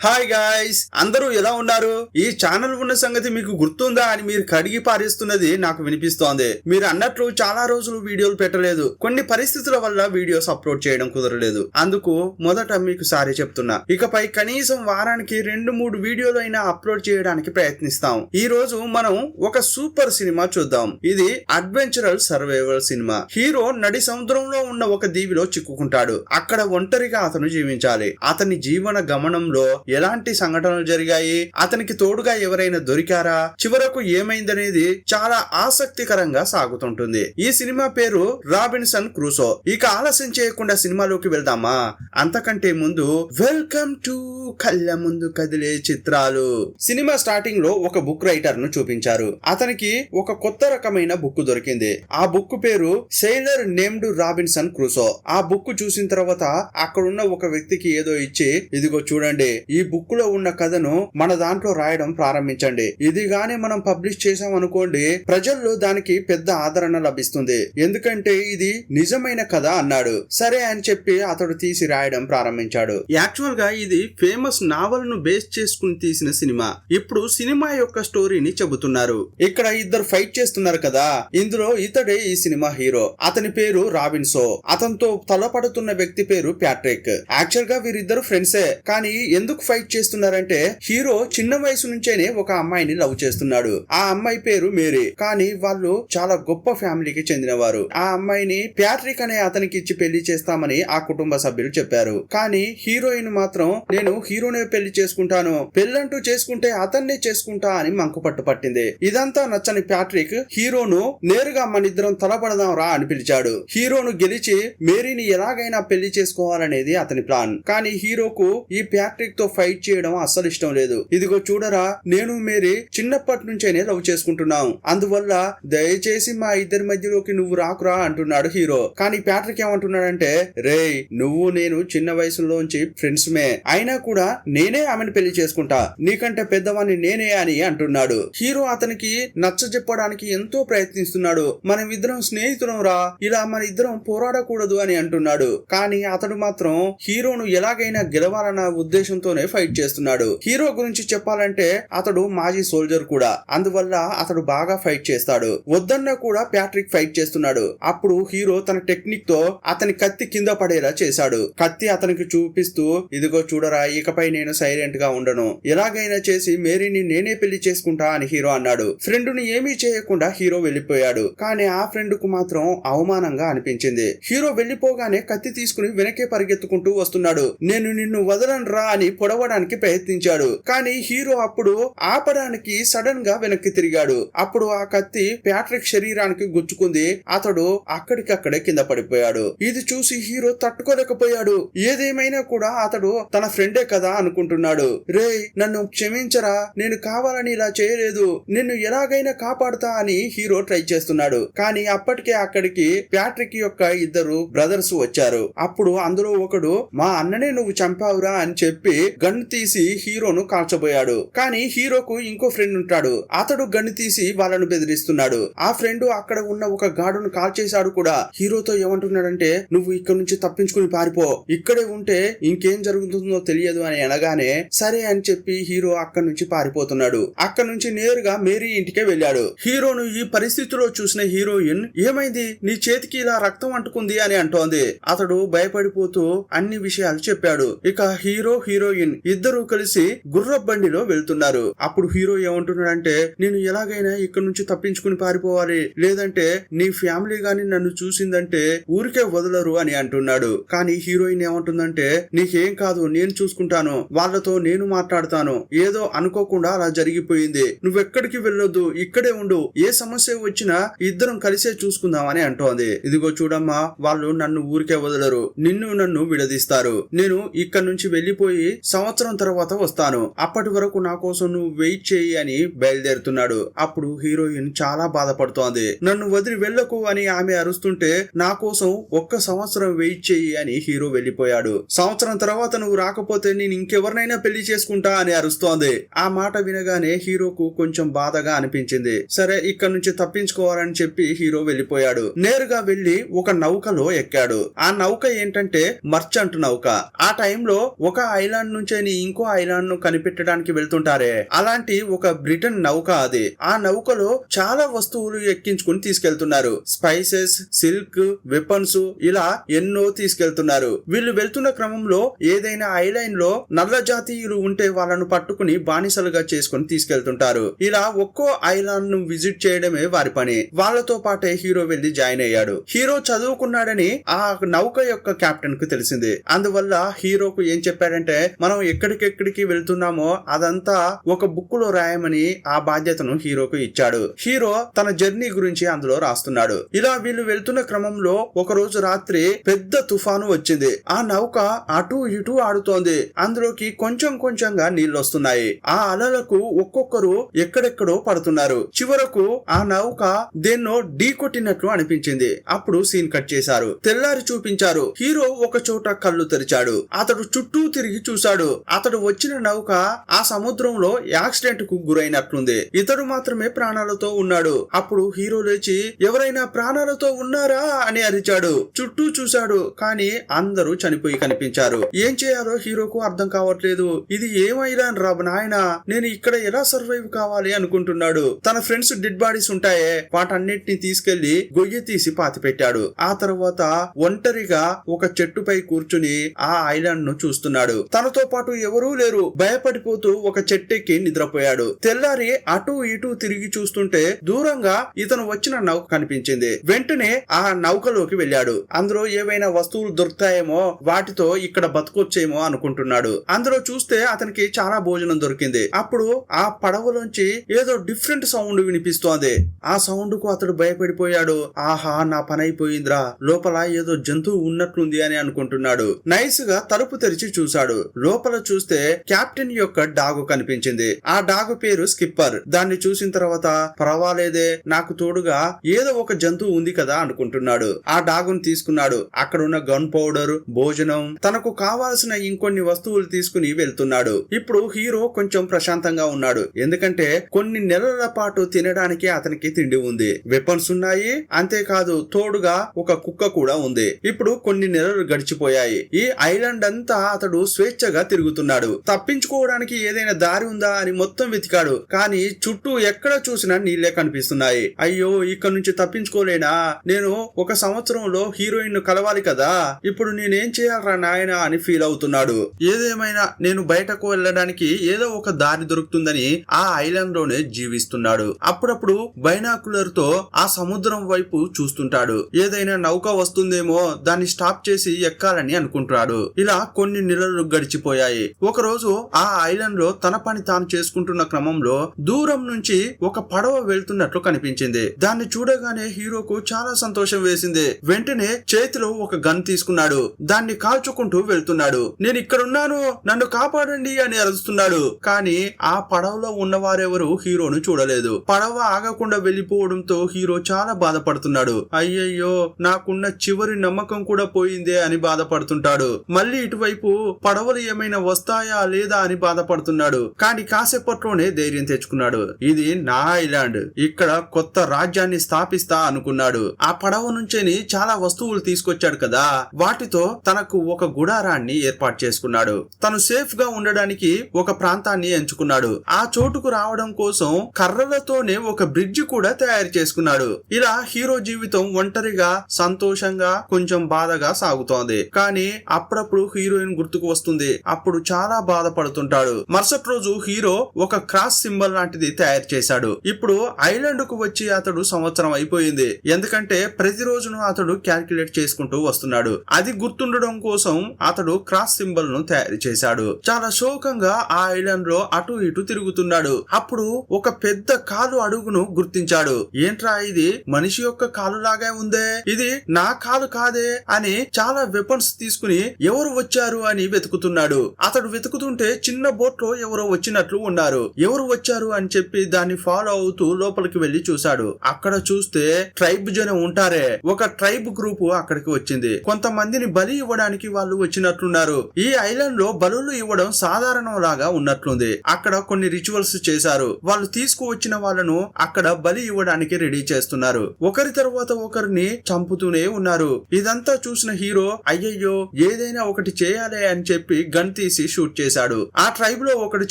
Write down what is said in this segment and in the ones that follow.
Hi guys, అందరూ ఎలా ఉన్నారు? ఈ ఛానల్ ఉన్న సంగతి మీకు గుర్తుందా అని మీరు కడిగి పారేస్తున్నది నాకు వినిపిస్తోంది. మీరు అన్నట్లు చాలా రోజులు వీడియోలు పెట్టలేదు. కొన్ని పరిస్థితుల వల్ల వీడియోస్ అప్లోడ్ చేయడం కుదరలేదు. అందుకు మొదట మీకు సారీ చెప్తున్నా. ఇకపై కనీసం వారానికి 2-3 వీడియోలు అయినా అప్లోడ్ చేయడానికి ప్రయత్నిస్తాం. ఈ రోజు మనం ఒక సూపర్ సినిమా చూద్దాం. ఇది అడ్వెంచరల్ సర్వైవల్ సినిమా. హీరో నడి సముద్రంలో ఉన్న ఒక దీవిలో చిక్కుకుంటాడు. అక్కడ ఒంటరిగా అతను జీవించాలి. అతని జీవన గమనంలో ఎలాంటి సంఘటనలు జరిగాయి, అతనికి తోడుగా ఎవరైనా దొరికారా, చివరకు ఏమైందనేది చాలా ఆసక్తికరంగా సాగుతుంటుంది. ఈ సినిమా పేరు రాబిన్సన్ క్రూసో. ఇక ఆలస్యం చేయకుండా సినిమాలోకి వెళ్దామా? అంతకంటే ముందు వెల్కమ్ టు కళ్ళ ముందు కదిలే చిత్రాలు. సినిమా స్టార్టింగ్ లో ఒక బుక్ రైటర్ ను చూపించారు. అతనికి ఒక కొత్త రకమైన బుక్ దొరికింది. ఆ బుక్ పేరు సెయిలర్ నేమ్డ్ రాబిన్సన్ క్రూసో. ఆ బుక్ చూసిన తర్వాత అక్కడున్న ఒక వ్యక్తికి ఏదో ఇచ్చి, ఇదిగో చూడండి, ఈ బుక్ లో ఉన్న కథను మన దాంట్లో రాయడం ప్రారంభించండి. ఇది గాని మనం పబ్లిష్ చేసాం అనుకోండి, ప్రజల్లో దానికి పెద్ద ఆదరణ లభిస్తుంది, ఎందుకంటే ఇది నిజమైన కథ అన్నాడు. సరే అని చెప్పి అతడు తీసి రాయడం ప్రారంభించాడు. యాక్చువల్ గా ఇది ఫేమస్ నావల్ ను బేస్ చేసుకుని తీసిన సినిమా. ఇప్పుడు సినిమా యొక్క స్టోరీని చెబుతున్నారు. ఇక్కడ ఇద్దరు ఫైట్ చేస్తున్నారు కదా, ఇందులో ఇతడే ఈ సినిమా హీరో. అతని పేరు రాబిన్సో. అతనితో తలపడుతున్న వ్యక్తి పేరు ప్యాట్రిక్. యాక్చువల్ గా వీరిద్దరు ఫ్రెండ్సే, కానీ ఎందుకు ఫైట్ చేస్తున్నారంటే, హీరో చిన్న వయసు నుంచేనే ఒక అమ్మాయిని లవ్ చేస్తున్నాడు. ఆ అమ్మాయి పేరు మేరీ. కానీ వాళ్ళు చాలా గొప్ప ఫ్యామిలీకి చెందినవారు. ఆ అమ్మాయిని ప్యాట్రిక్ అనే అతనికి ఇచ్చి పెళ్లి చేస్తామని ఆ కుటుంబ సభ్యులు చెప్పారు. కానీ హీరోయిన్ మాత్రం, నేను హీరోనే పెళ్లి చేసుకుంటాను, పెళ్ళంటూ చేసుకుంటే అతన్నే చేసుకుంటా అని మంకుపట్టు పట్టింది. ఇదంతా నచ్చని ప్యాట్రిక్ హీరోను నేరుగా మనిద్దరం తలపడదాం రా అని పిలిచాడు. హీరోను గెలిచి మేరీని ఎలాగైనా పెళ్లి చేసుకోవాలనేది అతని ప్లాన్. కానీ హీరోకు ఈ ప్యాట్రిక్ తో ఫైట్ చేయడం అస్సలు ఇష్టం లేదు. ఇదిగో చూడరా, నేను మేరీ చిన్నప్పటి నుంచేనే లవ్ చేసుకుంటున్నాం, అందువల్ల దయచేసి మా ఇద్దరి మధ్యలోకి నువ్వు రాకురా అంటున్నాడు హీరో. కానీ ప్యాట్రిక్ ఏమంటున్నాడంటే, రేయ్, నువ్వు నేను చిన్న వయసులోంచి ఫ్రెండ్స్ మే, అయినా కూడా నేనే ఆమెను పెళ్లి చేసుకుంటా, నీకంటే పెద్దవాణ్ణి నేనే అని అంటున్నాడు. హీరో అతనికి నచ్చ చెప్పడానికి ఎంతో ప్రయత్నిస్తున్నాడు. మనం ఇద్దరం స్నేహితులం రా, ఇలా మన ఇద్దరం పోరాడకూడదు అని అంటున్నాడు. కానీ అతడు మాత్రం హీరోను ఎలాగైనా గెలవాలన్న ఉద్దేశంతోనే ఫైట్ చేస్తున్నాడు. హీరో గురించి చెప్పాలంటే అతడు మాజీ సోల్జర్ కూడా, అందువల్ల అతడు బాగా ఫైట్ చేస్తాడు. వద్దన్నా కూడా ప్యాట్రిక్ ఫైట్ చేస్తున్నాడు. అప్పుడు హీరో తన టెక్నిక్ తో అతని కత్తి కింద పడేలా చేశాడు. కత్తి అతనికి చూపిస్తూ, ఇదిగో చూడరా, ఇకపై నేను సైలెంట్ గా ఉండను, ఎలాగైనా చేసి మేరీని నేనే పెళ్లి చేసుకుంటా అని హీరో అన్నాడు. ఫ్రెండ్ ని ఏమీ చేయకుండా హీరో వెళ్లిపోయాడు. కానీ ఆ ఫ్రెండ్ కు మాత్రం అవమానంగా అనిపించింది. హీరో వెళ్లిపోగానే కత్తి తీసుకుని వెనకే పరిగెత్తుకుంటూ వస్తున్నాడు. నేను నిన్ను వదలను రా అని పొడవడానికి ప్రయత్నించాడు. కానీ హీరో అప్పుడు ఆపడానికి సడన్ గా వెనక్కి తిరిగాడు. అప్పుడు ఆ కత్తి ప్యాట్రిక్ శరీరానికి గుచ్చుకుంది. అతడు అక్కడికక్కడే కింద పడిపోయాడు. ఇది చూసి హీరో తట్టుకోలేకపోయాడు. ఏదేమైనా కూడా అతడు తన ఫ్రెండే కదా అనుకుంటున్నాడు. రేయ్, నన్ను క్షమించరా, నేను కావాలని ఇలా చేయలేదు, నిన్ను ఎలాగైనా కాపాడుతా అని హీరో ట్రై చేస్తున్నాడు. కానీ అప్పటికే అక్కడికి ప్యాట్రిక్ యొక్క ఇద్దరు బ్రదర్స్ వచ్చారు. అప్పుడు అందులో ఒకడు, మా అన్ననే నువ్వు చంపావురా అని చెప్పి గన్ను తీసి హీరోను కాల్చబోయాడు. కానీ హీరోకు ఇంకో ఫ్రెండ్ ఉంటాడు. అతడు గన్ను తీసి వాళ్ళను బెదిరిస్తున్నాడు. ఆ ఫ్రెండ్ అక్కడ ఉన్న ఒక గాడును కాల్చేశాడు కూడా. హీరోతో ఏమంటున్నాడంటే, నువ్వు ఇక్కడ నుంచి తప్పించుకుని పారిపో, ఇక్కడే ఉంటే ఇంకేం జరుగుతుందో తెలియదు అని అనగానే సరే అని చెప్పి హీరో అక్కడి నుంచి పారిపోతున్నాడు. అక్కడి నుంచి నేరుగా మేరీ ఇంటికే వెళ్ళాడు. హీరోను ఈ పరిస్థితిలో చూసిన హీరోయిన్, ఏమైంది, నీ చేతికి ఇలా రక్తం అంటుకుంది అని అంటోంది. అతడు భయపడిపోతూ అన్ని విషయాలు చెప్పాడు. ఇక హీరో హీరోయిన్ ఇద్దరు కలిసి గుర్ర బండిలో వెళ్తున్నారు. అప్పుడు హీరో ఏమంటున్నాడంటే, నేను ఎలాగైనా ఇక్కడ నుంచి తప్పించుకుని పారిపోవాలి, లేదంటే నీ ఫ్యామిలీ గాని నన్ను చూసిందంటే ఊరికే వదలరు అని అంటున్నాడు. కానీ హీరోయిన్ ఏమంటుందంటే, నీకేం కాదు, నేను చూసుకుంటాను, వాళ్ళతో నేను మాట్లాడతాను, ఏదో అనుకోకుండా అలా జరిగిపోయింది, నువ్వెక్కడికి వెళ్ళొద్దు, ఇక్కడే ఉండు, ఏ సమస్య వచ్చినా ఇద్దరం కలిసే చూసుకుందాం అని అంటోంది. ఇదిగో చూడమ్మా, వాళ్ళు నన్ను ఊరికే వదలరు, నిన్ను నన్ను విడదీస్తారు, నేను ఇక్కడ నుంచి వెళ్లిపోయి సంవత్సరం తర్వాత వస్తాను, అప్పటి వరకు నా కోసం నువ్వు వెయిట్ చేయి అని బయలుదేరుతున్నాడు. అప్పుడు హీరోయిన్ చాలా బాధపడుతోంది. నన్ను వదిలి వెళ్ళకు అని ఆమె అరుస్తుంటే, నా కోసం ఒక్క సంవత్సరం వెయిట్ చేయి అని హీరో వెళ్లిపోయాడు. సంవత్సరం తర్వాత నువ్వు రాకపోతే నేను ఇంకెవరినైనా పెళ్లి చేసుకుంటా అని అరుస్తోంది. ఆ మాట వినగానే హీరోకు కొంచెం బాధగా అనిపించింది. సరే, ఇక్కడ నుంచి తప్పించుకోవాలని చెప్పి హీరో వెళ్లిపోయాడు. నేరుగా వెళ్లి ఒక నౌకలో ఎక్కాడు. ఆ నౌక ఏంటంటే మర్చెంట్ నౌక. ఆ టైంలో ఒక ఐలాండ్ నుంచి నుంచే ఇంకో ఐలాండ్ ను కనిపెట్టడానికి వెళ్తుంటారే, అలాంటి ఒక బ్రిటన్ నౌక అది. ఆ నౌకలో చాలా వస్తువులు ఎక్కించుకుని తీసుకెళ్తున్నారు. స్పైసెస్, సిల్క్, వెపన్స్, ఇలా ఎన్నో తీసుకెళ్తున్నారు. వీళ్ళు వెళ్తున్న క్రమంలో ఏదైనా ఐలాండ్ లో నల్ల జాతీయులు ఉంటే వాళ్ళను పట్టుకుని బానిసలుగా చేసుకుని తీసుకెళ్తుంటారు. ఇలా ఒక్కో ఐలాండ్ ను విజిట్ చేయడమే వారి పని. వాళ్ళతో పాటే హీరో వెళ్లి జాయిన్ అయ్యాడు. హీరో చదువుకున్నాడని ఆ నౌక యొక్క కెప్టెన్ కు తెలిసింది. అందువల్ల హీరోకు ఏం చెప్పాడంటే, మనం ఎక్కడికెక్కడికి వెళ్తున్నామో అదంతా ఒక బుక్ లో రాయమని ఆ బాధ్యతను హీరోకు ఇచ్చాడు. హీరో తన జర్నీ గురించి అందులో రాస్తున్నాడు. ఇలా వీళ్ళు వెళ్తున్న క్రమంలో ఒక రోజు రాత్రి పెద్ద తుఫాను వచ్చింది. ఆ నౌక అటు ఇటు ఆడుతోంది. అందులోకి కొంచెం కొంచెంగా నీళ్లు వస్తున్నాయి. ఆ అలలకు ఒక్కొక్కరు ఎక్కడెక్కడో పడుతున్నారు. చివరకు ఆ నౌక దేన్నో ఢీ కొట్టినట్లు అనిపించింది. అప్పుడు సీన్ కట్ చేశారు. తెల్లారి చూపించారు. హీరో ఒక చోట కళ్ళు తెరిచాడు. అతడు చుట్టూ తిరిగి చూశాడు. అతడు వచ్చిన నౌక ఆ సముద్రంలో యాక్సిడెంట్ కు గురైనట్లుంది. ఇతడు మాత్రమే ప్రాణాలతో ఉన్నాడు. అప్పుడు హీరో లేచి ఎవరైనా ప్రాణాలతో ఉన్నారా అని అరిచాడు. చుట్టూ చూశాడు, కానీ అందరూ చనిపోయి కనిపించారు. ఏం చేయాలో హీరోకు అర్థం కావట్లేదు. ఇది ఏమైనా రా నాయనా, నేను ఇక్కడ ఎలా సర్వైవ్ కావాలి అనుకుంటున్నాడు. తన ఫ్రెండ్స్ డెడ్ బాడీస్ ఉంటాయే, వాటన్నిటిని తీసుకెళ్లి గొయ్యి తీసి పాతి పెట్టాడు. ఆ తర్వాత ఒంటరిగా ఒక చెట్టుపై కూర్చుని ఆ ఐలాండ్ ను చూస్తున్నాడు. తనతో పాటు ఎవరూ లేరు. భయపడిపోతూ ఒక చెట్టెక్కి నిద్రపోయాడు. తెల్లారి అటు ఇటు తిరిగి చూస్తుంటే దూరంగా ఇతను వచ్చిన నౌక కనిపించింది. వెంటనే ఆ నౌకలోకి వెళ్ళాడు. అందులో ఏవైనా వస్తువులు దొరుకుతాయేమో, వాటితో ఇక్కడ బతకొచ్చేమో అనుకుంటున్నాడు. అందులో చూస్తే అతనికి చాలా భోజనం దొరికింది. అప్పుడు ఆ పడవలోంచి ఏదో డిఫరెంట్ సౌండ్ వినిపిస్తోంది. ఆ సౌండ్ కు అతడు భయపడిపోయాడు. ఆహా, నా పని అయిపోయిందిరా, లోపల ఏదో జంతువు ఉన్నట్లుంది అని అనుకుంటున్నాడు. నైస్ గా తలుపు తెరిచి చూశాడు. లోపల చూస్తే కెప్టెన్ యొక్క డాగు కనిపించింది. ఆ డాగు పేరు స్కిప్పర్. దాన్ని చూసిన తర్వాత పర్వాలేదే, నాకు తోడుగా ఏదో ఒక జంతువు ఉంది కదా అనుకుంటున్నాడు. ఆ డాగును తీసుకున్నాడు. అక్కడున్న గన్ పౌడర్, భోజనం, తనకు కావాల్సిన ఇంకొన్ని వస్తువులు తీసుకుని వెళ్తున్నాడు. ఇప్పుడు హీరో కొంచెం ప్రశాంతంగా ఉన్నాడు. ఎందుకంటే కొన్ని నెలల పాటు తినడానికి అతనికి తిండి ఉంది, వెపన్స్ ఉన్నాయి, అంతేకాదు తోడుగా ఒక కుక్క కూడా ఉంది. ఇప్పుడు కొన్ని నెలలు గడిచిపోయాయి. ఈ ఐలాండ్ అంతా అతడు స్వేచ్ఛగా తిరుగుతున్నాడు. తప్పించుకోవడానికి ఏదైనా దారి ఉందా అని మొత్తం వెతికాడు. కానీ చుట్టూ ఎక్కడ చూసినా నీళ్లే కనిపిస్తున్నాయి. అయ్యో, ఇక్కడ నుంచి తప్పించుకోలేనా? నేను ఒక సంవత్సరంలో హీరోయిన్ ను కలవాలి కదా, ఇప్పుడు నేనేం చేయాలరా నాయనా అని ఫీల్ అవుతున్నాడు. ఏదేమైనా నేను బయటకు వెళ్ళడానికి ఏదో ఒక దారి దొరుకుతుందని ఆ ఐలాండ్ లోనే జీవిస్తున్నాడు. అప్పుడప్పుడు బైనాకులర్ తో ఆ సముద్రం వైపు చూస్తుంటాడు. ఏదైనా నౌక వస్తుందేమో, దాన్ని స్టాప్ చేసి ఎక్కాలని అనుకుంటాడు. ఇలా కొన్ని నెలలు గడిచిపోయాయి. ఒక రోజు ఆ ఐలాండ్ లో తన పని తాను చేసుకుంటున్న క్రమంలో దూరం నుంచి ఒక పడవ వెళ్తున్నట్లు కనిపించింది. దాన్ని చూడగానే హీరోకు చాలా సంతోషం వేసింది. వెంటనే చేతిలో ఒక గన్ తీసుకున్నాడు. దాన్ని కాల్చుకుంటూ వెళ్తున్నాడు. నేను ఇక్కడున్నాను, నన్ను కాపాడండి అని అరుస్తున్నాడు. కానీ ఆ పడవలో ఉన్నవారెవరు హీరోను చూడలేదు. పడవ ఆగకుండా వెళ్లిపోవడంతో హీరో చాలా బాధపడుతున్నాడు. అయ్యయ్యో, నాకున్న చివరి నమ్మకం కూడా పోయిందే అని బాధపడుతుంటాడు. మళ్ళీ ఇటువైపు పడవలు ఏమైనా వస్తాయా లేదా అని బాధపడుతున్నాడు. కానీ కాసేపట్లోనే ధైర్యం తెచ్చుకున్నాడు. ఇది నా ఐలాండ్, ఇక్కడ కొత్త రాజ్యాన్ని స్థాపిస్తా అనుకున్నాడు. ఆ పడవ నుంచేని చాలా వస్తువులు తీసుకొచ్చాడు కదా, వాటితో తనకు ఒక గుడారాన్ని ఏర్పాటు చేసుకున్నాడు. తను సేఫ్ గా ఉండడానికి ఒక ప్రాంతాన్ని ఎంచుకున్నాడు. ఆ చోటుకు రావడం కోసం కర్రలతోనే ఒక బ్రిడ్జి కూడా తయారు చేసుకున్నాడు. ఇలా హీరో జీవితం ఒంటరిగా, సంతోషంగా, కొంచెం బాధగా సాగుతోంది. కానీ అప్పుడప్పుడు హీరోయిన్ గుర్తుకు వస్తుంది. అప్పుడు చాలా బాధపడుతుంటాడు. మరుసటి రోజు హీరో ఒక క్రాస్ సింబల్ లాంటిది తయారు చేశాడు. ఇప్పుడు ఐలాండ్ కు వచ్చి అతడు సంవత్సరం అయిపోయింది. ఎందుకంటే ప్రతిరోజును అతడు క్యాల్కులేట్ చేసుకుంటూ వస్తున్నాడు. అది గుర్తుండడం కోసం అతడు క్రాస్ సింబల్ ను తయారు చేశాడు. చాలా శోకంగా ఆ ఐలాండ్ లో అటు ఇటు తిరుగుతున్నాడు. అప్పుడు ఒక పెద్ద కాలు అడుగును గుర్తించాడు. ఏంట్రా ఇది, మనిషి యొక్క కాలు లాగా ఉందే, ఇది నా కాలు కాదే అని చాలా వెపన్స్ తీసుకుని ఎవరు వచ్చారు అని వెతుకుతున్నాడు. అతడు వెతుకుతుంటే చిన్న బోట్ లో ఎవరో వచ్చినట్లు ఉన్నారు. ఎవరు వచ్చారు అని చెప్పి దాన్ని ఫాలో అవుతూ లోపలికి వెళ్లి చూశాడు. అక్కడ చూస్తే ట్రైబ్ జనం ఉంటారే, ఒక ట్రైబ్ గ్రూప్ అక్కడికి వచ్చింది. కొంతమందిని బలి ఇవ్వడానికి వాళ్ళు వచ్చినట్లున్నారు. ఈ ఐలాండ్ లో బలులు ఇవ్వడం సాధారణం లాగా ఉన్నట్లుంది. అక్కడ కొన్ని రిచువల్స్ చేశారు. వాళ్ళు తీసుకువచ్చిన వాళ్ళను అక్కడ బలి ఇవ్వడానికి రెడీ చేస్తున్నారు. ఒకరి తర్వాత ఒకరిని చంపుతూనే ఉన్నారు. ఇదంతా చూసిన హీరో అయ్యయ్యో ఏదైనా ఒకటి చేయాలి అని చెప్పి గన్ తీసి షూట్ చేశాడు. ఆ ట్రైబ్ లో ఒకడు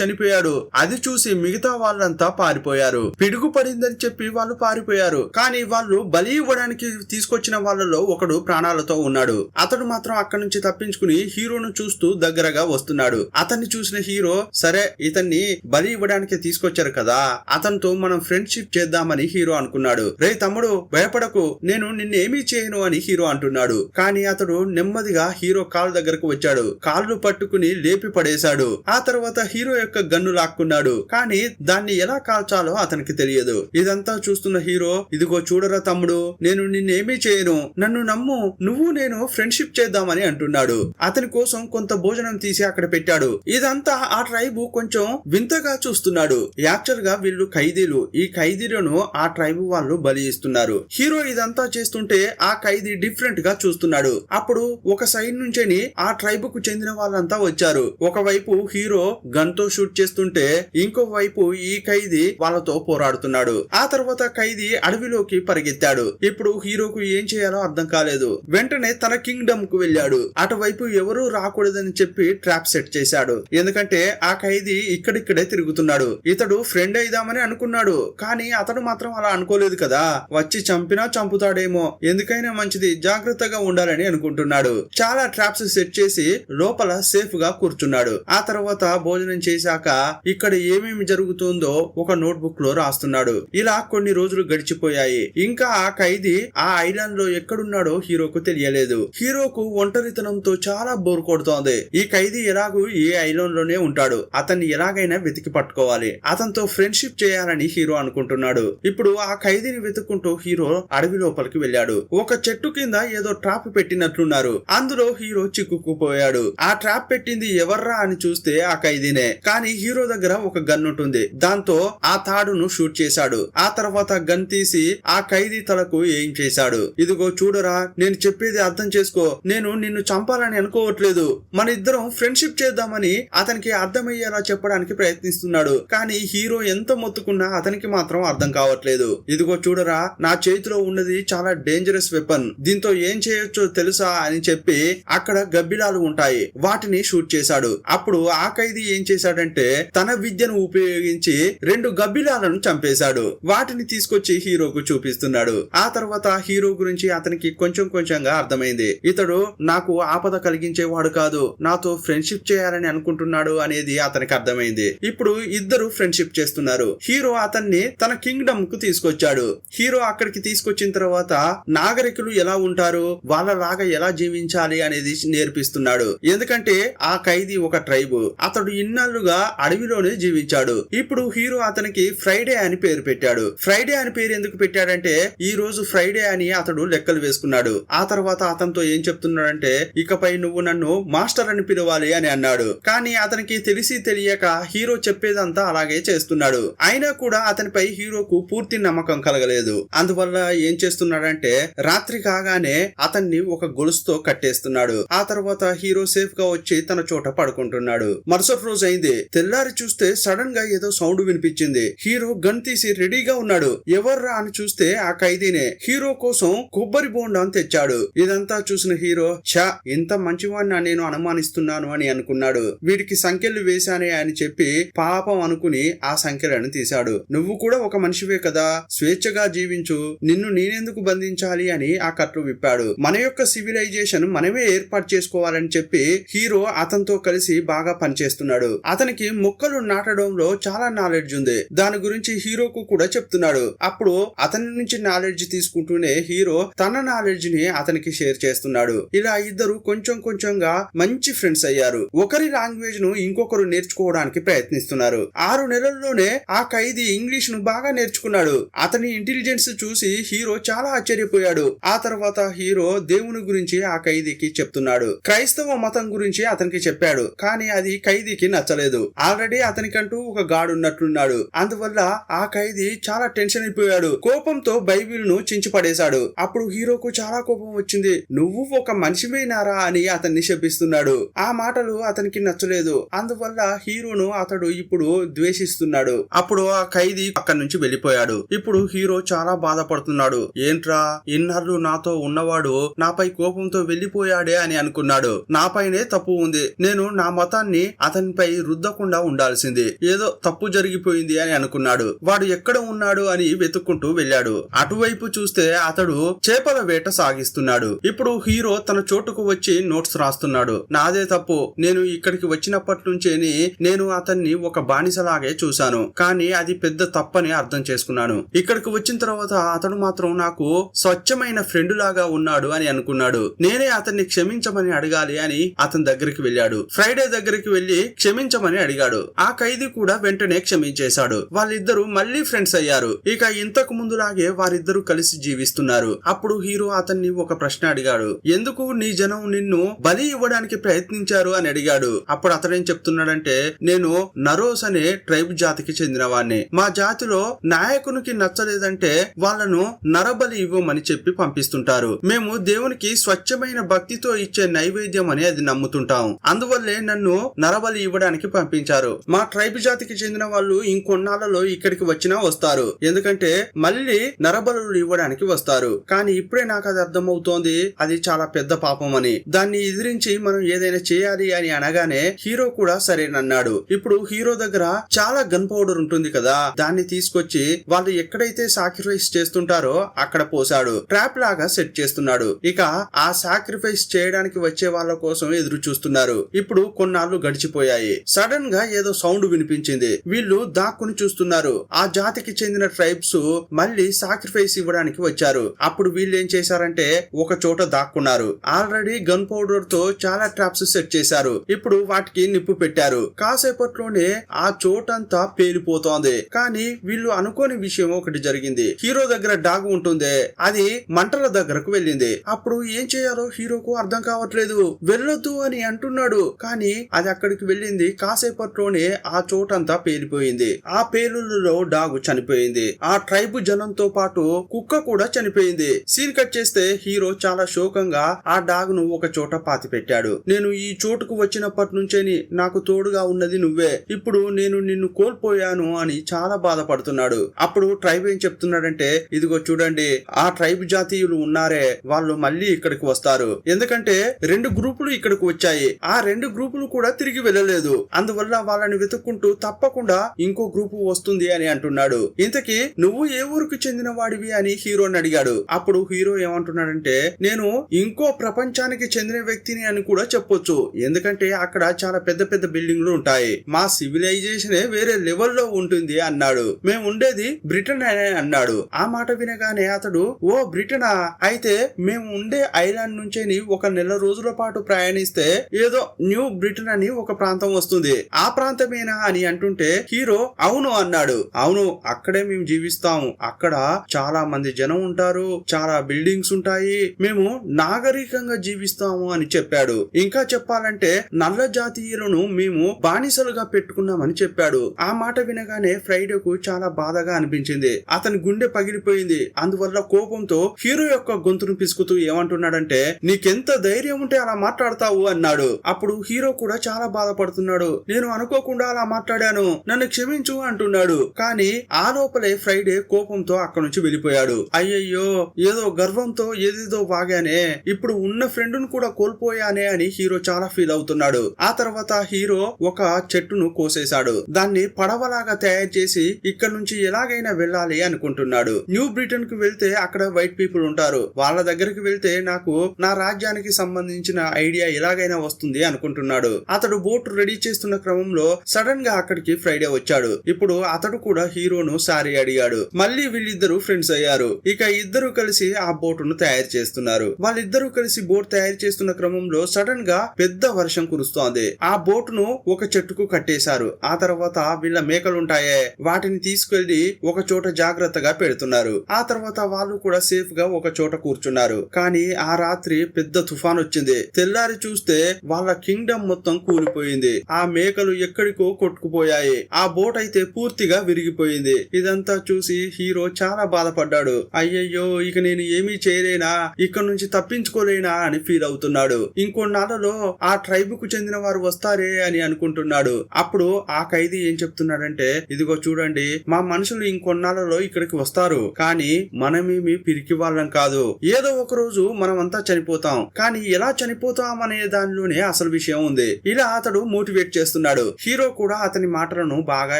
చనిపోయాడు. అది చూసి మిగతా వాళ్ళంతా పారిపోయారు. పిడుగు పడిందని చెప్పి వాళ్ళు పారిపోయారు. కానీ వాళ్ళు బలి ఇవ్వడానికి తీసుకొచ్చిన వాళ్ళలో ఒకడు ప్రాణాలతో ఉన్నాడు. అతడు మాత్రం అక్కడి నుంచి తప్పించుకుని హీరోను చూస్తూ దగ్గరగా వస్తున్నాడు. అతన్ని చూసిన హీరో, సరే ఇతన్ని బలి ఇవ్వడానికి తీసుకొచ్చారు కదా, అతనితో మనం ఫ్రెండ్షిప్ చేద్దామని హీరో అనుకున్నాడు. రే తమ్ముడు భయపడకు, నేను నిన్నేమీ చేయను అని హీరో అంటున్నాడు. కానీ అతడు నెమ్మదిగా హీరో కాలు దగ్గరకు వచ్చాడు. కాళ్ళు పట్టుకుని లేపి పడేశాడు. ఆ తర్వాత హీరో యొక్క గన్ను లాక్కున్నాడు. కానీ దాన్ని ఎలా కాల్చాలో అతనికి తెలియదు. ఇదంతా చూస్తున్న హీరో, ఇదిగో చూడరా తమ్ముడు, నేను నిన్నేమీ చేయను, నన్ను నమ్ము, నువ్వు నేను ఫ్రెండ్షిప్ చేద్దామని అంటున్నాడు. అతని కోసం కొంత భోజనం తీసి అక్కడ పెట్టాడు. ఇదంతా ఆ ట్రైబ్ కొంచెం వింతగా చూస్తున్నాడు. యాక్చువల్ గా వీళ్ళు ఖైదీలు. ఈ ఖైదీలను ఆ ట్రైబ్ వాళ్ళు బలి ఇస్తున్నారు. హీరో ఇదంతా చేస్తుంటే ఆ ఖైదీ డిఫరెంట్ గా చూస్తున్నాడు. అప్పుడు ఒక సైడ్ నుంచేని ఆ ట్రైబ్ కు చెందిన వాళ్ళంతా వచ్చారు. ఒకవైపు హీరో గన్ తో షూట్ చేస్తుంటే ఇంకో వైపు ఈ ఖైదీ వాళ్ళతో పోరాడుతున్నాడు. ఆ తర్వాత ఖైదీ అడవిలోకి పరిగెత్తాడు. ఇప్పుడు హీరోకు ఏం చేయాలో అర్థం కాలేదు. వెంటనే తన కింగ్డమ్ కు వెళ్ళాడు. అటువైపు ఎవరూ రాకూడదని చెప్పి ట్రాప్ సెట్ చేశాడు. ఎందుకంటే ఆ ఖైదీ ఇక్కడిక్కడే తిరుగుతున్నాడు. ఇతడు ఫ్రెండ్ అయిదామని అనుకున్నాడు. కానీ అతడు మాత్రం అలా అనుకోలేదు కదా. వచ్చి చంపినా చంపుతాడేమో, ఎందుకైనా మంచిది జాగ్రత్తగా ఉండాలని అనుకుంటున్నాడు. చాలా ట్రాప్స్ సెట్ చేసి లోపల సేఫ్ గా కూర్చున్నాడు. ఆ తర్వాత భోజనం చేశాక ఇక్కడ ఏమేమి జరుగుతుందో ఒక నోట్బుక్ లో రాస్తున్నాడు. ఇలా కొన్ని రోజులు గడిచిపోయాయి. ఇంకా ఆ ఖైదీ ఆ ఐలాండ్ లో ఎక్కడున్నాడో హీరోకు తెలియలేదు. హీరోకు ఒంటరితనంతో చాలా బోర్ కొడుతోంది. ఈ ఖైదీ ఎలాగూ ఈ ఐలాండ్ లోనే ఉంటాడు, అతన్ని ఎలాగైనా వెతికి పట్టుకోవాలి, అతనితో ఫ్రెండ్షిప్ చేయాలని హీరో అనుకుంటున్నాడు. ఇప్పుడు ఆ ఖైదీని వెతుక్కుంటూ హీరో అడవి లోపలికి వెళ్ళాడు. ఒక చెట్టు కింద ఏదో ట్రాప్ పెట్టినట్లున్నారు. అందులో హీరో చిక్కుకుపోయాడు. ఆ ట్రాప్ పెట్టింది ఎవర్రా అని చూస్తే ఆ ఖైదీనే. కానీ హీరో దగ్గర ఒక గన్ ఉంటుంది. దాంతో ఆ తాడును షూట్ చేశాడు. ఆ తర్వాత గన్ తీసి ఆ ఖైదీ తలకు ఏం చేశాడు. ఇదిగో చూడరా, నేను చెప్పేది అర్థం చేసుకో, నేను నిన్ను చంపాలని అనుకోవట్లేదు, మన ఇద్దరం ఫ్రెండ్షిప్ చేద్దామని అతనికి అర్థమయ్యేలా చెప్పడానికి ప్రయత్నిస్తున్నాడు. కానీ హీరో ఎంత మొత్తుకున్నా అతనికి మాత్రం అర్థం కావట్లేదు. ఇదిగో చూడరా, నా చేతిలో ఉన్నది చాలా డేంజరస్ వెపన్, దీంతో ఏం చేయొచ్చో తెలుసా అని చెప్పి అక్కడ గబ్బిలాలు ఉంటాయి, వాటిని షూట్ చేశాడు. అప్పుడు ఆ ఖైదీ ఏం చేశాడంటే తన విద్యను ఉపయోగించి 2 గబ్బిలాలను చంపేశాడు. వాటిని తీసుకొచ్చి హీరోకు చూపిస్తున్నాడు. ఆ తర్వాత హీరో గురించి అతనికి కొంచెం కొంచెంగా అర్థమైంది. ఇతడు నాకు ఆపద కలిగించేవాడు కాదు, నాతో ఫ్రెండ్షిప్ చేయాలని అనుకుంటున్నాడు అనేది అతనికి అర్థమైంది. ఇప్పుడు ఇద్దరు ఫ్రెండ్షిప్ చేస్తున్నారు. హీరో అతన్ని తన కింగ్డమ్ కు తీసుకొచ్చాడు. హీరో అక్కడికి తీసుకొచ్చిన తర్వాత నాగరికులు ఎలా ఉంటారు, వాళ్ళలాగా ఎలా జీవించాలి అనేది నేర్పిస్తున్నాడు. ఎందుకంటే ఆ ఖైదీ ఒక ట్రైబ్, అతడు ఇన్నాళ్లుగా అడవిలోనే జీవించాడు. ఇప్పుడు హీరో అతనికి ఫ్రైడే అని పేరు పెట్టాడు. ఫ్రైడే అని పేరు ఎందుకు పెట్టాడంటే ఈ రోజు ఫ్రైడే అని అతడు లెక్కలు వేసుకున్నాడు. ఆ తర్వాత అతనితో ఏం చెప్తున్నాడంటే ఇకపై నువ్వు నన్ను మాస్టర్ అని పిలవాలి అని అన్నాడు. కానీ అతనికి తెలిసి తెలియక హీరో చెప్పేదంతా అలాగే చేస్తున్నాడు. అయినా కూడా అతనిపై హీరోకు పూర్తి నమ్మకం కలగలేదు. అందువల్ల ఏం చేస్తున్నాడంటే రాత్రి కాగానే అతన్ని ఒక గొలుసుతో కట్టేస్తున్నాడు. ఆ తర్వాత హీరో సేఫ్ గా వచ్చి తన చోట పడుకుంటున్నాడు. మరుసటి రోజు అయింది. తెల్లారి చూస్తే సడన్ గా ఏదో సౌండ్ వినిపించింది. హీరో గన్ తీసి రెడీగా ఉన్నాడు. ఎవర్రా అని చూస్తే ఆ ఖైదీనే. హీరో కోసం కొబ్బరి బోండాను తెచ్చాడు. ఇదంతా చూసిన హీరో, ఛా, ఇంత మంచివాడిని నేను అనుమానిస్తున్నాను అని అనుకున్నాడు. వీడికి సంఖ్యలు వేశానే అని చెప్పి పాపం అనుకుని ఆ సంఖ్యలను తీశాడు. నువ్వు కూడా ఒక మనిషివే కదా, స్వేచ్ఛగా జీవించు, నిన్ను నేనెందుకు బంధించాలి అని ఆ కట్లు విప్పాడు. మన యొక్క సివిలైజేషన్ మనమే ఏర్పాటు చేసుకోవాలని చెప్పి హీరో అతనితో కలిసి బాగా పనిచేస్తున్నాడు. అతనికి మొక్కలు నాటడంలో చాలా నాలెడ్జ్ ఉంది. దాని గురించి హీరోకు కూడా చెప్తున్నాడు. అప్పుడు అతని నుంచి నాలెడ్జ్ తీసుకుంటూనే హీరో తన నాలెడ్జ్ ని అతనికి షేర్ చేస్తున్నాడు. ఇలా ఇద్దరు కొంచెం కొంచెంగా మంచి ఫ్రెండ్స్ అయ్యారు. ఒకరి లాంగ్వేజ్ ను ఇంకొకరు నేర్చుకోవడానికి ప్రయత్నిస్తున్నారు. 6 నెలల్లోనే ఆ ఖైదీ ఇంగ్లీష్ ను బాగా నేర్చుకున్నాడు. అతని ఇంటెలిజెన్స్ చూసి హీరో చాలా ఆశ్చర్యపోయాడు. ఆ తర్వాత హీరో దేవుని గురించి ఆ ఖైదీకి చెప్తున్నాడు. క్రైస్తవ మతం గురించి అతనికి చెప్పాడు. కానీ అది ఖైదీకి నచ్చలేదు. ఆల్రెడీ అతనికంటూ ఒక గాడు ఉన్నట్లున్నాడు. అందువల్ల ఆ ఖైదీ చాలా టెన్షన్ అయిపోయాడు. కోపంతో బైబిల్ ను చించి పడేశాడు. అప్పుడు హీరోకు చాలా కోపం వచ్చింది. నువ్వు ఒక మనిషివేనారా అని అతన్ని శపిస్తున్నాడు. ఆ మాటలు అతనికి నచ్చలేదు. అందువల్ల హీరోను అతడు ఇప్పుడు ద్వేషిస్తున్నాడు. అప్పుడు ఆ ఖైదీ అక్కడి నుంచి వెళ్లిపోయాడు. ఇప్పుడు హీరో చాలా బాధపడుతున్నాడు. ఏంట్రా, ఇన్నాళ్ళు నాతో ఉన్నవాడు నాపై కోపంతో వెళ్లిపోయాడే అని అనుకున్నాడు. నాపైనే తప్పు ఉంది, నేను నా మతాన్ని అతనిపై రుద్దకుండా ఉండాల్సింది. ఏదో తప్పు జరిగిపోయింది అని అనుకున్నాడు. వాడు ఎక్కడ ఉన్నాడు అని వెతుక్కుంటూ వెళ్ళాడు. అటువైపు చూస్తే అతడు చేపల వేట సాగిస్తున్నాడు. ఇప్పుడు హీరో తన చోటుకు వచ్చి నోట్స్ రాస్తున్నాడు. నాదే తప్పు, నేను ఇక్కడికి వచ్చినప్పటి నుంచేని నేను అతన్ని ఒక బానిసలాగే చూశాను, కానీ అది పెద్ద తప్పని అర్థం చేసుకున్నాను. ఇక్కడికి వచ్చిన తర్వాత అతడు మాత్రం నాకు స్వచ్ఛమైన ఫ్రెండ్ లాగా ఉన్నాడు అని అనుకున్నాడు. నేనే అతన్ని క్షమించమని అడగాలి అని అతని దగ్గరికి వెళ్ళాడు. ఫ్రైడే దగ్గరికి వెళ్లి క్షమించమని అడిగాడు. ఆ ఖైదీ కూడా వెంటనే క్షమించేశాడు. వాళ్ళిద్దరూ మళ్ళీ ఫ్రెండ్స్ అయ్యారు. ఇక ఇంతకు ముందులాగే వారిద్దరూ కలిసి జీవిస్తున్నారు. అప్పుడు హీరో అతన్ని ఒక ప్రశ్న అడిగాడు. ఎందుకు నీ జనం నిన్ను బలి ఇవ్వడానికి ప్రయత్నించారు అని అడిగాడు. అప్పుడు అతడేం చెప్తున్నాడంటే, నేను నరోస్ అనే ట్రైబ్ జాతికి చెందిన వాడిని. మా జాతిలో నాయకునికి నచ్చలేదంటే వాళ్ళను నరబలి ఇవ్వమని చెప్పి పంపిస్తుంటారు. మేము దేవునికి స్వచ్ఛమైన భక్తితో ఇచ్చే నైవేద్యం అని అది నమ్ముతుంటాం. అందువల్లే నన్ను నరబలి ఇవ్వడానికి పంపించారు. మా ట్రైబ్ జాతికి చెందిన వాళ్ళు ఇంకొన్నాళ్లలో ఇక్కడికి వచ్చినా వస్తారు, ఎందుకంటే మళ్ళీ నరబలులు ఇవ్వడానికి వస్తారు. కానీ ఇప్పుడే నాకు అది అర్థమవుతోంది, అది చాలా పెద్ద పాపం అని. దాన్ని ఎదిరించి మనం ఏదైనా చేయాలి అని అనగానే హీరో కూడా సరేనన్నాడు. ఇప్పుడు హీరో దగ్గర చాలా గన్ పౌడర్ ఉంటుంది కదా, దాన్ని తీసుకొచ్చి వాళ్ళు ఎక్కడైతే సాక్రిఫైస్ చేస్తుంటారో అక్కడ పోసాడు. ట్రాప్ లాగా సెట్ చేస్తున్నాడు. ఇక ఆ సాక్రిఫైస్ చేయడానికి వచ్చే వాళ్ళ కోసం ఎదురు చూస్తున్నారు. ఇప్పుడు కొన్నాళ్ళు గడిచిపోయాయి. సడన్ గా ఏదో సౌండ్ వినిపించింది. వీళ్ళు దాక్కుని చూస్తున్నారు. ఆ జాతికి చెందిన ట్రైబ్స్ మళ్ళీ సాక్రిఫైస్ ఇవ్వడానికి వచ్చారు. అప్పుడు వీళ్ళు ఏం చేశారంటే ఒక చోట దాక్కున్నారు. ఆల్రెడీ గన్ పౌడర్ తో చాలా ట్రాప్స్ సెట్ చేశారు. ఇప్పుడు వాటికి నిప్పు పెట్టారు. కాసేపట్లోనే ఆ చోటంతా పేలిపోతోంది. కానీ వీళ్ళు అనుకోని విషయం ఒకటి జరిగింది. హీరో దగ్గర డాగ్ ఉంటుంది, అది మంటల దగ్గరకు వెళ్ళింది. అప్పుడు ఏం చేయాలో హీరోకు అర్థం కావట్లేదు. వెళ్ళొద్దు అని అంటున్నాడు, కానీ అది అక్కడికి వెళ్ళింది. కాసేపట్లోనే ఆ చోటంతా పేలిపోయింది. ఆ పేలులలో డాగ్ చనిపోయింది. ఆ ట్రైబ్ జనంతో పాటు కుక్క కూడా చనిపోయింది. సీన్ కట్ చేస్తే హీరో చాలా శోకంగా ఆ డాగ్ ను ఒక చోట పాతి పెట్టాడు. నేను ఈ చోటుకు వచ్చినప్పటి నుంచేని నాకు తోడుగా ఉన్నది నువ్వే, ఇప్పుడు నేను నిన్ను కోల్పోయాను అని చాలా బాధపడుతున్నాడు. అప్పుడు ట్రైబ్ ఏం చెప్తున్నాడంటే, ఇదిగో చూడండి, ఆ ట్రైబ్ జాతీయులు ఉన్నారే, వాళ్ళు మళ్ళీ ఇక్కడికి వస్తారు. ఎందుకంటే 2 గ్రూపులు ఇక్కడికి వచ్చాయి. ఆ 2 గ్రూపులు కూడా తిరిగి వెళ్ళలేదు. అందువల్ల వాళ్ళని వెతుక్కుంటూ తప్పకుండా ఇంకో గ్రూపు వస్తుంది అని అంటున్నాడు. ఇంతకీ నువ్వు ఏ ఊరికి చెందిన వాడివి అని హీరోని అడిగాడు. అప్పుడు హీరో ఏమంటున్నాడంటే, నేను ఇంకో ప్రపంచానికి చెందిన వ్యక్తిని అని కూడా చెప్పొచ్చు, ఎందుకంటే అక్కడ చాలా పెద్ద పెద్ద బిల్డింగ్లు ఉంటాయి. మా సివిలైజేషన్ వేరే లెవెల్లో ఉంటుంది అన్నాడు. మేము ఉండేది బ్రిటన్ అనే అన్నాడు. ఆ మాట వినగానే అతడు, ఓ బ్రిటనా, అయితే మేము ఉండే ఐలాండ్ నుంచి ఒక నెల రోజుల పాటు ప్రయాణిస్తే ఏదో న్యూ బ్రిటన్ అని ఒక ప్రాంతం వస్తుంది, ఆ ప్రాంతమేనా అని అంటుంటే హీరో అవును అన్నాడు. అవును, అక్కడే మేము జీవిస్తాము. అక్కడ చాలా మంది జనం ఉంటారు, చాలా బిల్డింగ్స్ ఉంటాయి, మేము నాగరికంగా జీవిస్తాము అని చెప్పాడు. ఇంకా చెప్పాలంటే నల్ల జాతీయులను మేము బానిసలుగా పెట్టుకున్నామని చెప్పాడు. ఆ మాట వినగానే ఫ్రైడేకు చాలా బాధగా అనిపించింది. అతని గుండె పగిలిపోయింది. అందువల్ల కోపంతో హీరో యొక్క గొంతును పిసుకుతూ ఏమంటున్నాడంటే, నీకెంత ధైర్యం ఉంటే అలా మాట్లాడతావు అన్నాడు. అప్పుడు హీరో కూడా చాలా బాధపడుతున్నాడు. నేను అనుకోకుండా అలా మాట్లాడాను, నన్ను క్షమించు అంటున్నాడు. కానీ ఆ లోపలే ఫ్రైడే కోపంతో అక్కడి నుంచి వెళ్ళిపోయాడు. అయ్యయ్యో, ఏదో గర్వంతో ఏదేదో వాగానే, ఇప్పుడు ఉన్న ఫ్రెండ్ ను కూడా కోల్పోయానే అని హీరో చాలా ఫీల్ అవుతున్నాడు. ఆ తర్వాత హీరో ఒక చెట్టును కోసేశాడు. దాన్ని పడవలాగా తయారు చేసి ఇక్కడ నుంచి ఎలాగైనా వెళ్ళాలి అనుకుంటున్నాడు. న్యూ బ్రిటన్ కు వెళ్తే అక్కడ వైట్ పీపుల్ ఉంటారు, వాళ్ళ దగ్గరికి వెళ్తే నాకు నా రాజ్యానికి సంబంధించిన ఐడియా ఎలాగైనా వస్తుంది అనుకుంటున్నాడు. అతడు బోట్ రెడీ చేస్తున్న క్రమంలో సడన్ గా అక్కడికి ఫ్రైడే వచ్చాడు. ఇప్పుడు అతడు కూడా హీరోను సారీ అడిగాడు. మళ్ళీ వీళ్ళిద్దరూ ఫ్రెండ్స్ అయ్యారు. ఇక ఇద్దరు కలిసి ఆ బోటును తయారు చేస్తున్నారు. వాళ్ళిద్దరూ కలిసి బోట్ తయారు చేస్తున్న క్రమంలో సడన్ గా పెద్ద వర్షం కురుస్తోంది. ఆ బోటును ఒక చెట్టుకు కట్టేశారు. ఆ తర్వాత వీళ్ళ మేకలుంటాయే, వాటిని తీసుకెళ్లి ఒక చోట జాగ్రత్తగా పెడుతున్నారు. ఆ తర్వాత వాళ్ళు కూడా సేఫ్ గా ఒక చోట కూర్చున్నారు. కానీ ఆ రాత్రి పెద్ద తుఫాన్ వచ్చింది. తెల్లారి చూస్తే వాళ్ళ కింగ్డమ్ మొత్తం కూలిపోయింది. ఆ మేకలు ఎక్కడికో కొట్టుకుపోయాయి. ఆ బోట్ అయితే పూర్తిగా విరిగిపోయింది. ఇదంతా చూసి హీరో చాలా బాధపడ్డాడు. అయ్యయ్యో, ఇక నేను ఏమీ చేయలేనా, ఇక్కడ నుంచి తప్పించుకోలేనా అని ఫీల్ అవుతున్నాడు. ఇంకొన్నాళ్ళలో ఆ ట్రైబ్ కు చెందిన వారు వస్తారే అని అనుకుంటున్నాడు. అప్పుడు ఆ ఖైదీ ఏం చెప్తున్నాడంటే, ఇదిగో చూడండి, మా మనుషులు ఇంకొన్నాళ్ళలో ఇక్కడికి వస్తారు, కానీ మనమేమి పిరికి వాళ్ళం కాదు. ఏదో ఒక రోజు మనమంతా చనిపోతాం, కానీ ఎలా చనిపోతాం అనే దానిలోనే అసలు విషయం ఉంది. ఇలా అతడు మోటివేట్ చేస్తున్నాడు. హీరో కూడా అతని మాటలను బాగా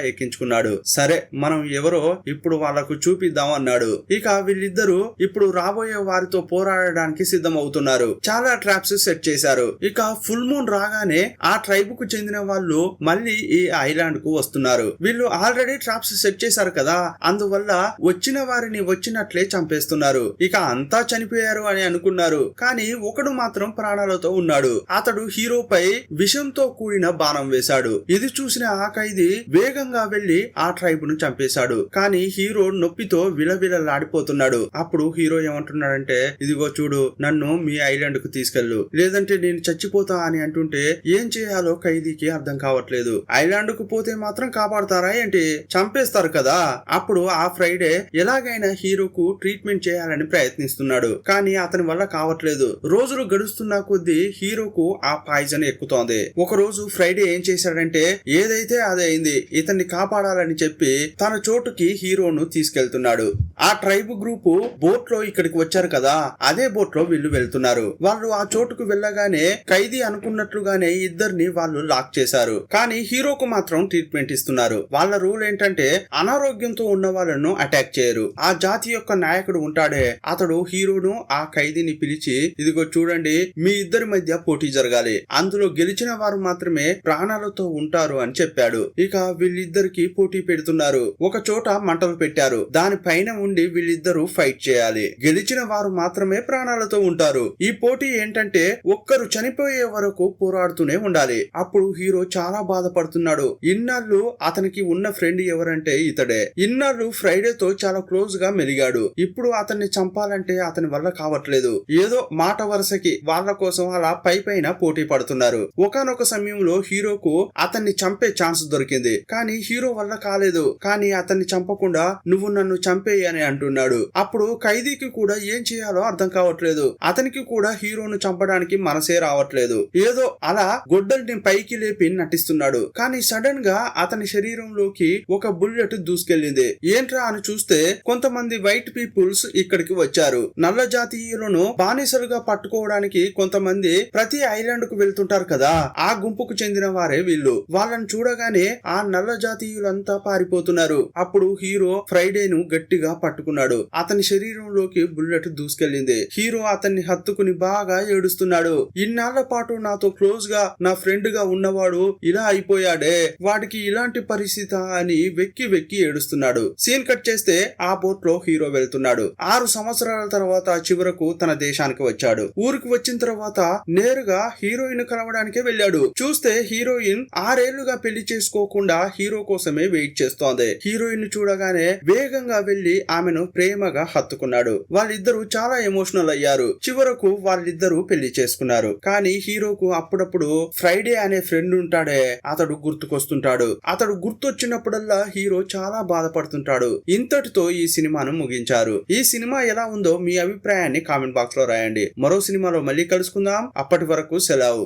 ఎక్కించుకున్నాడు. సరే మనం ఎవరో ఇప్పుడు వాళ్లకు చూపిద్దాం అన్నాడు. ఇక వీళ్ళిద్దరూ ఇప్పుడు రాబోయే వారితో పోరాడడానికి సిద్ధం అవుతున్నారు. చాలా ట్రాప్స్ సెట్ చేశారు. ఇక ఫుల్ మూన్ రాగానే ఆ ట్రైబ్ కు చెందిన వాళ్ళు మళ్ళీ ఈ ఐలాండ్ కు వస్తున్నారు. వీళ్ళు ఆల్రెడీ ట్రాప్స్ సెట్ చేశారు కదా, అందువల్ల వచ్చిన వారిని వచ్చినట్లే చంపేస్తున్నారు. ఇక అంతా చనిపోయారు అని అనుకున్నారు. కానీ ఒకడు మాత్రం ప్రాణాలతో ఉన్నాడు. అతడు హీరోపై విషంతో కూడిన బాణం వేశాడు. ఇది చూసిన ఆ ఖైదీ వేగంగా వెళ్లి ఆ ట్రైబ్ ను చంపేశాడు. కానీ హీరో నొప్పితో విలవిలలాడిపోతున్నాడు. అప్పుడు హీరో ఏమంటున్నాడంటే, ఇదిగో చూడు, నన్ను మీ ఐలాండ్ కు తీసుకెళ్ళు, లేదంటే నేను చచ్చిపోతా అని అంటుంటే ఏం చేయాలో ఖైదీకి అర్థం కావట్లేదు. ఐలాండ్ కు పోతే మాత్రం కాపాడతారా ఏంటి, చంపేస్తారు కదా. అప్పుడు ఆ ఫ్రైడే ఎలాగైనా హీరోకు ట్రీట్మెంట్ చేయాలని ప్రయత్నిస్తున్నాడు. కానీ అతని వల్ల కావట్లేదు. రోజులు గడుస్తున్న కొద్దీ హీరోకు ఆ పాయిజన్ ఎక్కుతోంది. ఒక రోజు ఫ్రైడే ఏం చేశాడంటే, ఏదైతే అదైంది, ఇతన్ని కాపాడాలని చెప్పి తన చోటుకి హీరోను తీసుకెళ్తున్నాడు. ఆ ట్రైబ్ గ్రూపు బోట్ లో ఇక్కడికి వచ్చారు కదా, అదే బోట్ లో వీళ్ళు వెళ్తున్నారు. వాళ్ళు ఆ చోటుకు వెళ్ళగానే ఖైదీ అనుకున్నట్లుగానే ఇద్దరిని వాళ్ళు లాక్ చేశారు. కానీ హీరోకు మాత్రం ట్రీట్మెంట్ ఇస్తున్నారు. వాళ్ళ రూల్ ఏంటంటే అనారోగ్యంతో ఉన్న వాళ్ళను అటాక్ చేయరు. ఆ జాతి యొక్క నాయకుడు ఉంటాడే, అతడు హీరోను ఆ ఖైదీని పిలిచి, ఇదిగో చూడండి, మీ ఇద్దరి మధ్య పోటీ జరగాలి, అందులో గెలిచిన వారు మాత్రమే ప్రాణాలతో ఉంటారు అని చెప్పాడు. ఇక వీళ్ళిద్దరికి పోటీ పెడుతున్నారు. ఒక చోట మంటలు పెట్టారు. దానిపైన ఉండి వీళ్ళిద్దరూ ఫైట్ చేయాలి. గెలిచిన వారు మాత్రమే ప్రాణాలతో ఉంటారు. ఈ పోటీ ఏంటంటే ఒక్కరు చనిపోయే వరకు పోరాడుతూనే ఉండాలి. అప్పుడు హీరో చాలా బాధపడుతున్నాడు. ఇన్నాళ్ళు అతనికి ఉన్న ఫ్రెండ్ ఎవరంటే ఇతడే. ఇన్నాళ్ళు ఫ్రైడేతో చాలా క్లోజ్ గా మెలిగాడు. ఇప్పుడు అతన్ని చంపాలంటే అతని వల్ల కావట్లేదు. ఏదో మాట వరుసకి వాళ్ళ కోసం అలా పై పైన పోటీ పడుతున్నారు. ఒకానొక సమయంలో హీరోకు అతన్ని చంపే ఛాన్స్ దొరికింది. కానీ హీరో వల్ల కాలేదు. కానీ అతన్ని చంపకుండా నువ్వు నన్ను చంపేయి అని అంటున్నాడు. అప్పుడు ఖైదీకి కూడా ఏం చేయాలో అర్థం కావట్లేదు. అతనికి కూడా హీరోను చంపడానికి మనసే రావట్లేదు. ఏదో అలా గొడ్డల్ని పైకి లేపి నటిస్తున్నాడు. కానీ సడన్ గా అతని శరీరంలోకి ఒక బుల్లెట్ దూసుకెళ్లింది. ఏంట్రా అని చూస్తే కొంతమంది వైట్ పీపుల్స్ ఇక్కడికి వచ్చారు. నల్ల జాతీయులను బానిసలుగా పట్టుకోవడానికి కొంతమంది ప్రతి ఐలాండ్ కు వెళ్తుంటారు కదా, ఆ గుంపుకు చెందిన వారే వీళ్ళు. వాళ్ళని చూడగానే ఆ నల్ల జాతీయులంతా పారిపోతున్నారు. అప్పుడు హీరో ఫ్రైడేను గట్టిగా పట్టుకున్నాడు. అతని శరీరంలోకి బుల్లెట్ దూసుకెళ్లింది. హీరో అతన్ని హత్తుకుని బాగా ఏడుస్తున్నాడు. ఇన్నాళ్ల పాటు నాతో క్లోజ్ గా నా ఫ్రెండ్ గా ఉన్నవాడు ఇలా అయిపోయాడే, వాడికి ఇలాంటి పరిస్థితి అని వెక్కి వెక్కి ఏడుస్తున్నాడు. సీన్ కట్ చేస్తే ఆ బోట్ లో హీరో వెళ్తున్నాడు. 6 సంవత్సరాల తర్వాత చివరకు తన దేశానికి వచ్చాడు. ఊరికి వచ్చిన తర్వాత నేరుగా హీరోయిన్ కలవడానికే వెళ్ళాడు. చూస్తే హీరోయిన్ 6 ఏళ్లుగా పెళ్లి చేసుకోకుండా హీరో కోసమే వెయిట్ చేస్తోంది. హీరోయిన్ చూడగానే వేగంగా వెళ్లి ఆమెను ప్రేమగా హత్తుకున్నాడు. వాళ్ళిద్దరూ చాలా ఎమోషనల్ అయ్యారు. చివరకు వాళ్ళిద్దరూ పెళ్లి చేసుకున్నారు. కానీ హీరోకు అప్పుడప్పుడు ఫ్రైడే అనే ఫ్రెండ్ ఉంటాడే, అతడు గుర్తుకొస్తుంటాడు. అతడు గుర్తొచ్చినప్పుడల్లా హీరో చాలా బాధపడుతుంటాడు. ఇంతటితో ఈ సినిమాను ముగించారు. ఈ సినిమా ఎలా ఉందో మీ అభిప్రాయాన్ని కామెంట్ బాక్స్ లో రాయండి. మరో సినిమాలో మళ్ళీ కలుసుకుందాం. అప్పటి వరకు సెలవు.